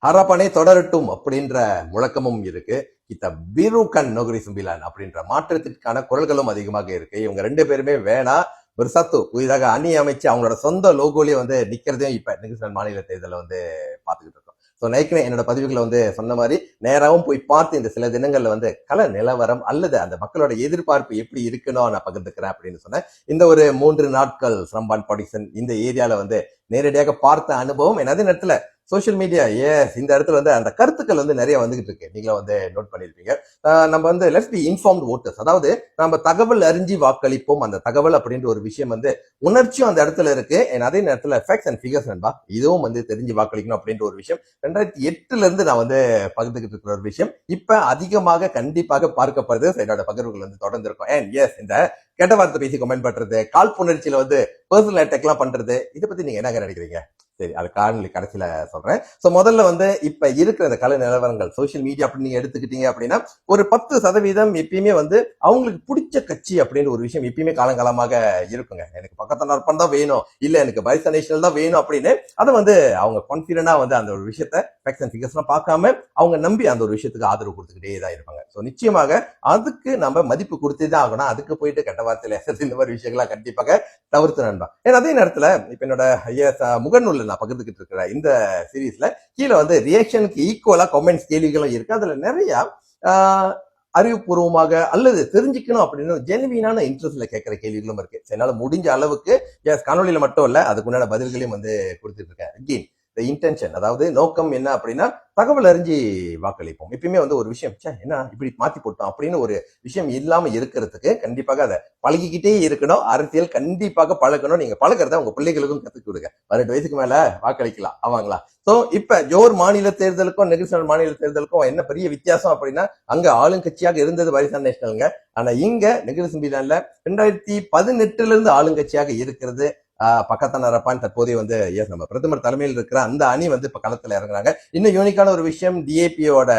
ஹரப்பனை தொடரட்டும் அப்படின்ற முழக்கமும் இருக்கு. இத்த பிருகன் நோகரி சும்பிலான் அப்படின்ற மாற்றத்திற்கான குரல்களும் அதிகமாக இருக்கு. இவங்க ரெண்டு பேருமே வேணா ஒரு சத்து புதிதாக அணி அமைச்சு அவங்களோட சொந்த லோகோலயே வந்து நிக்கிறதையும் இப்ப நியூசிலாந்து மாநில தேர்தலில் வந்து பாத்துக்கிட்டு இருக்கோம். ஸோ நேற்று என்னோட பதிவுகளை வந்து சொன்ன மாதிரி நேராகவும் போய் பார்த்து இந்த சில தினங்கள்ல வந்து கள நிலவரம் அல்லது அந்த மக்களோட எதிர்பார்ப்பு எப்படி இருக்கணும் நான் பகிர்ந்துக்கிறேன் அப்படின்னு சொன்னேன். இந்த ஒரு 3 நாட்கள் ஸ்ரம்பான் பாடிசன் இந்த ஏரியால வந்து நேரடியாக பார்த்த அனுபவம். அதே நேரத்துல சோசியல் மீடியா இந்த இடத்துல வந்து அந்த கருத்துக்கள் வந்து நிறைய வந்துகிட்டு இருக்கு. நீங்களும் வந்து நோட் பண்ணிருப்பீங்க. நம்ம வந்து லெட்ஸ் பி இன்ஃபார்ம்டு ஓட்டர்ஸ், அதாவது நம்ம தகவல் அறிஞ்சு வாக்களிப்போம். அந்த தகவல் அப்படின்ற ஒரு விஷயம் வந்து உணர்ச்சியும் அந்த இடத்துல இருக்கு. அதே நேரத்துல ஃபேக்ட்ஸ் அண்ட் ஃபிகர்ஸ் நண்பா, இதுவும் வந்து தெரிஞ்சு வாக்களிக்கணும் அப்படின்ற ஒரு விஷயம் 2008 இருந்து நான் வந்து பகிர்ந்துகிட்டு இருக்கிற ஒரு விஷயம் இப்ப அதிகமாக கண்டிப்பாக பார்க்கப்படுது. என்னோட பகிர்வுகள் வந்து தொடர்ந்து இருக்கும். இந்த கெட்ட வார்த்தை பேசி கமெண்ட் பண்றது, காழ்ப்புணர்ச்சியில வந்து பர்சனல் அட்டாக் எல்லாம் பண்றது, இதை பத்தி நீங்க என்ன நினைக்கிறீங்க? சரி, அது காணொலி கடைசியில சொல்றேன். சோ முதல்ல வந்து இப்ப இருக்கிற கலை நிலவரங்கள் சோசியல் மீடியா அப்படின்னு நீங்க எடுத்துக்கிட்டீங்க அப்படின்னா ஒரு 10% எப்பயுமே வந்து அவங்களுக்கு பிடிச்ச கட்சி அப்படின்ற ஒரு விஷயம் எப்பயுமே காலங்காலமாக இருக்குங்க. எனக்கு பக்கத்தனார்பன் தான் வேணும், இல்ல எனக்கு பைசா நேஷனல் தான் வேணும் அப்படின்னு அதை வந்து அவங்க கான்பிடண்டா வந்து அந்த ஒரு விஷயத்த ஃபேக்ட்ஸ் அண்ட் ஃபிகர்ஸ் எல்லாம் பார்க்காம அவங்க நம்பி அந்த ஒரு விஷயத்துக்கு ஆதரவு கொடுத்துக்கிட்டே தான் இருப்பாங்க. ஸோ நிச்சயமாக அதுக்கு நம்ம மதிப்பு கொடுத்தே தான் ஆகணும். அதுக்கு போயிட்டு கெட்ட வார்த்தையில இந்த மாதிரி விஷயங்கள்லாம் கண்டிப்பாக தவிர்த்து நண்பா. ஏன்னா அதே நேரத்துல இப்ப என்னோட முகநூல்ல நான் பகிர்ந்துகிட்டு இருக்கிற இந்த சீரீஸ்ல கீழே வந்து ரியாக்ஷனுக்கு ஈக்குவலா கமெண்ட்ஸ் கேள்விகளும் இருக்கு. அதுல நிறைய அறிவுபூர்வமாக அல்லது தெரிஞ்சுக்கணும் அப்படின்னு ஜெனுவினான இன்ட்ரெஸ்ட்ல கேட்கிற கேள்விகளும் இருக்கு. என்னால முடிஞ்ச அளவுக்கு காணொலியில மட்டும் இல்ல அதுக்குண்டான பதில்களையும் வந்து கொடுத்துட்டு இருக்கேன். அகெயின் இன்டென்ஷன், அதாவது நோக்கம் என்ன அப்படின்னா தகவல் அறிஞ்சு வாக்களிப்போம். எப்பயுமே வந்து ஒரு விஷயம் என்ன இப்படி மாத்தி போட்டோம் அப்படின்னு ஒரு விஷயம் இல்லாம இருக்கிறதுக்கு கண்டிப்பாக அதை பழகிக்கிட்டே இருக்கணும். அரசியல் கண்டிப்பாக பழகணும். நீங்க பழகிறத உங்க பிள்ளைகளுக்கும் கத்துக்கு கொடுங்க. 18 வயசுக்கு மேல வாக்களிக்கலாம் ஆவாங்களா? சோ இப்ப ஜோர் மாநில தேர்தலுக்கும் நெகிழ்ச்சி மாநில தேர்தலுக்கும் என்ன பெரிய வித்தியாசம் அப்படின்னா அங்க ஆளுங்கட்சியாக இருந்தது பைசா நேஷனல்ங்க. ஆனா இங்க நெகிழ்ச்சில 2018 இருந்து ஆளுங்கட்சியாக இருக்கிறது பக்கத்தனரப்பான். தற்போதைய வந்து நம்ம பிரதமர் தலைமையில் இருக்கிற அந்த அணி வந்து இப்ப களத்துல இறங்குறாங்க. இன்னும் யூனிக்கான ஒரு விஷயம், டிஏபியோட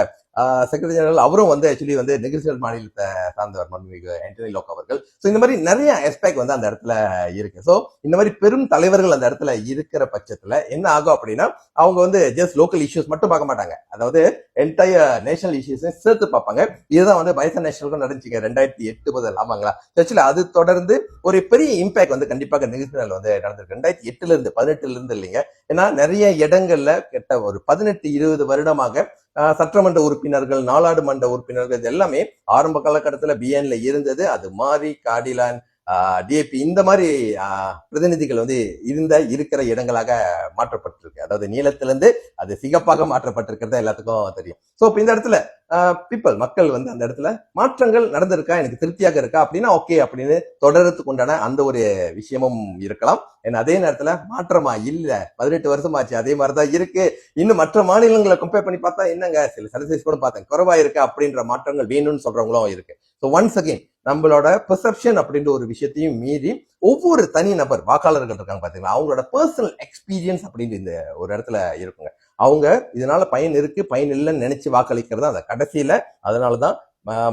செக்ரட்டரி ஜெனரல் அவரும் வந்து ஆக்சுவலி வந்து நெகிழ்ச்சிகள் மாநிலத்தை சார்ந்தவர் மன்மிகு ஆண்டனி லோக் அவர்கள். ஸோ இந்த மாதிரி நிறைய ஆஸ்பெக்ட் வந்து அந்த இடத்துல இருக்கு. ஸோ இந்த மாதிரி பெரும் தலைவர்கள் அந்த இடத்துல இருக்கிற பட்சத்துல என்ன ஆகும் அப்படின்னா அவங்க வந்து ஜஸ்ட் லோக்கல் இஷ்யூஸ் மட்டும் பார்க்க மாட்டாங்க, அதாவது என்டையர் நேஷனல் இஷ்யூஸ் சேர்த்து பார்ப்பாங்க. இதுதான் வந்து பைசா நேஷனலுக்கும் நடந்துச்சுங்க 2008 முதல். ஆமாங்களா? ஆக்சுவலி அது தொடர்ந்து ஒரு பெரிய இம்பாக்ட் வந்து கண்டிப்பாக நெகிழ்ச்சிகள் வந்து நடந்திருக்கு 2008 இருந்து 18 இருந்து இல்லைங்க. ஏன்னா நிறைய இடங்கள்ல கிட்ட ஒரு 18-20 வருடமாக சட்டமன்ற உறுப்பினர்கள், நாடாளுமன்ற உறுப்பினர்கள் எல்லாமே ஆரம்ப காலகட்டத்துல பிஎன்ல இருந்தது. அது மாறி காடிலான், டிஏபி இந்த மாதிரி பிரதிநிதிகள் வந்து இருக்கிற இடங்களாக மாற்றப்பட்டிருக்கு. அதாவது நீளத்திலிருந்து அது சிகப்பாக மாற்றப்பட்டிருக்கிறதா எல்லாத்துக்கும் தெரியும். சோ இப்ப இந்த இடத்துல மக்கள் வந்து அந்த இடத்துல மாற்றங்கள் நடந்திருக்கா, எனக்கு திருப்தியாக இருக்கா அப்படின்னா ஓகே அப்படின்னு தொடர்றதுக்கு உண்டான அந்த ஒரு விஷயமும் இருக்கலாம். ஏன்னா அதே நேரத்துல மாற்றமா இல்ல, 18 வருஷம் ஆச்சு அதே மாதிரிதான் இருக்கு. இன்னும் மற்ற மாநிலங்களை கம்பேர் பண்ணி பார்த்தா என்னங்க சில சர்வீஸ் கூட பார்த்தேன் குறைவா இருக்கு அப்படின்ற மாற்றங்கள் வேணும்னு சொல்றவங்களும் இருக்கு. ஸோ ஒன்ஸ் அகெயின் நம்மளோட பெர்செப்ஷன் அப்படின்ற ஒரு விஷயத்தையும் மீறி ஒவ்வொரு தனி நபர் வாக்காளர்கள் இருக்காங்க பாத்தீங்களா, அவங்களோட பர்சனல் எக்ஸ்பீரியன்ஸ் அப்படின்னு இந்த ஒரு இடத்துல இருக்குங்க. அவங்க இதனால பயன் இருக்கு பயன் இல்லைன்னு நினைச்சு வாக்களிக்கிறது அந்த கடைசியில. அதனாலதான்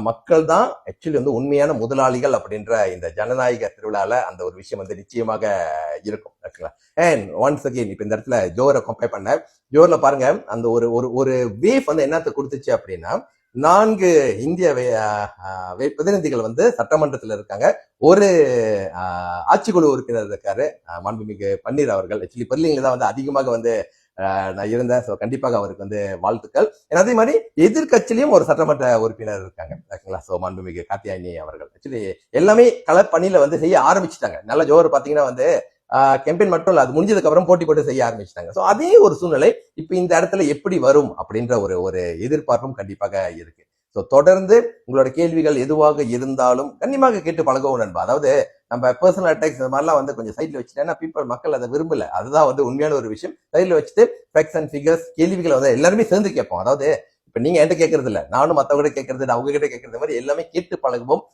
மக்கள் தான் ஆக்சுவலி வந்து உண்மையான முதலாளிகள் அப்படின்ற இந்த ஜனநாயக திருவிழால அந்த ஒரு விஷயம் வந்து நிச்சயமாக இருக்கும். அண்ட் ஒன்ஸ் அகெயின் இப்ப இந்த இடத்துல ஜோரை கம்பேர் பண்ண, ஜோர்ல பாருங்க அந்த ஒரு ஒரு வேவ் வந்து என்னத்தை கொடுத்துச்சு அப்படின்னா 4 இந்திய பிரதிநிதிகள் வந்து சட்டமன்றத்தில் இருக்காங்க. ஒரு ஆட்சிக்குழு உறுப்பினர் இருக்காரு மாண்புமிகு பன்னீர் அவர்கள். ஆக்சுவலி பெர்லின்ல தான் வந்து அதிகமாக வந்து நான் இருந்தேன். ஸோ கண்டிப்பாக அவருக்கு வந்து வாழ்த்துக்கள். அதே மாதிரி எதிர்கட்சியிலையும் ஒரு சட்டமன்ற உறுப்பினர் இருக்காங்க. ஓகேங்களா? ஸோ மாண்புமிகு காத்தியாயினி அவர்கள் ஆக்சுவலி எல்லாமே களப்பணியில வந்து செய்ய ஆரம்பிச்சுட்டாங்க. நல்ல ஜோர் பாத்தீங்கன்னா வந்து கேம்பெயின் மட்டும் இல்ல, அது முடிஞ்சதுக்கு அப்புறம் போட்டி போட்டு செய்ய ஆரம்பிச்சிட்டாங்க. ஸோ அதே ஒரு சூழ்நிலை இப்ப இந்த இடத்துல எப்படி வரும் அப்படின்ற ஒரு எதிர்பார்ப்பும் கண்டிப்பாக இருக்கு. ஸோ தொடர்ந்து உங்களோட கேள்விகள் எதுவாக இருந்தாலும் கண்டிப்பாக கேட்டு பழகவும் நண்பா. அதாவது நம்ம பர்சனல் அட்டாக்ஸ் இந்த மாதிரிலாம் வந்து கொஞ்சம் சைட்ல வச்சுட்டேன்னா மக்கள் அதை விரும்பல. அதுதான் வந்து உண்மையான ஒரு விஷயம். சைட்ல வச்சுட்டு ஃபேக்ட்ஸ் அண்ட் ஃபிகர்ஸ் கேள்விகளை வந்து எல்லாருமே சேர்ந்து கேட்போம். அதாவது இப்ப நீங்க என்கிட்ட கேட்கறது இல்ல, நானும் மத்தவங்க கேட்கறது, அவங்க கிட்ட கேட்கறது மாதிரி எல்லாமே கேட்டு பழகுவோம்.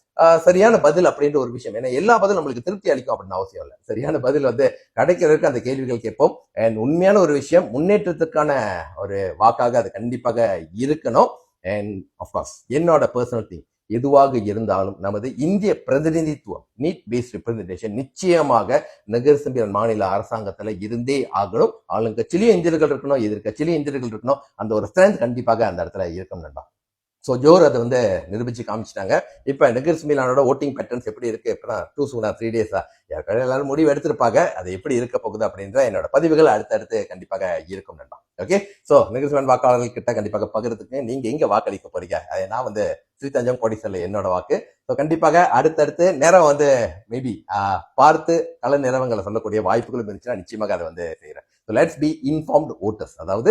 சரியான பதில் அப்படின்ற ஒரு விஷயம். ஏன்னா எல்லா பதிலும் நம்மளுக்கு திருப்தி அளிக்கும் அப்படின்னு அவசியம் இல்லை. சரியான பதில் வந்து கிடைக்கிறதுக்கு அந்த கேள்விகள் கேட்போம். அண்ட் உண்மையான ஒரு விஷயம், முன்னேற்றத்துக்கான ஒரு வாக்காக அது கண்டிப்பாக இருக்கணும். அண்ட் ஆஃப்கோர்ஸ் என்னோட பர்சனல் திங், எதுவாக இருந்தாலும் நமது இந்திய பிரதிநிதித்துவம், நீட் பேஸ்ட் ரெப்ரசன்டேஷன் நிச்சயமாக நகரசபை மாநில அரசாங்கத்துல இருந்தே ஆகணும். ஆளுங்கட்சியிலையும் இந்தியர்கள் இருக்கணும், எதிர்கட்சியிலையும் இந்தியர்கள் இருக்கணும். அந்த ஒரு ஸ்ட்ரென்த் கண்டிப்பாக அந்த இடத்துல இருக்கும் நண்பா. ஸோ ஜோர் அதை நிரூபிச்சு காமிச்சிட்டாங்க. இப்போ நகரசபையிலானோட ஓட்டிங் பேட்டர்ன்ஸ் எப்படி இருக்கு? இப்பதான் 3 days யாருக்காவது எல்லாரும் முடிவு எடுத்திருப்பாங்க. அது எப்படி இருக்க போகுது அப்படின்ற என்னோட பதிவுகள் அடுத்தடுத்து கண்டிப்பாக இருக்கும் நண்பா. ஓகே, ஸோ நகரசபை வாக்காளர்கள் கிட்ட கண்டிப்பாக பகிர்றதுக்கு நீங்க எங்க வாக்களிக்க போறீங்க? அதை நான் ஸ்ரீதஞ்சம் கோடிசல்ல என்னோட வாக்கு. ஸோ கண்டிப்பாக அடுத்தடுத்து நேரம் மேபி பார்த்து கல நிறவங்களை சொல்லக்கூடிய வாய்ப்புகளும் இருந்துச்சுன்னா நிச்சயமாக அதை செய்யறேன். So let's be informed voters. அதாவது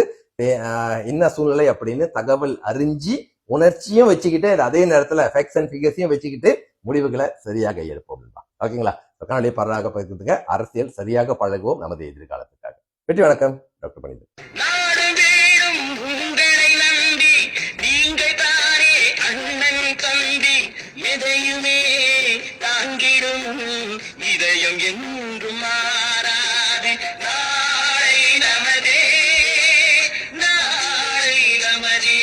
என்ன சூழ்நிலை அப்படின்னு தகவல் அறிஞ்சு உணர்ச்சியும் வச்சுக்கிட்டு அதே நேரத்துல ஃபேக்ட்ஸ் அண்ட் ஃபிகர்ஸையும் வச்சுக்கிட்டு முடிவுகளை சரியாக எடுப்போம். ஓகேங்களா? காணொலியை பரவாக பகிர்ந்துங்க. அரசியல் சரியாக பழகுவோம் நமது எதிர்காலத்துக்காக. வெற்றி. வணக்கம். டாக்டர் பணிது. இதயம் என்றும் மாறாது. நாளை நமதே, நாளை நமதே.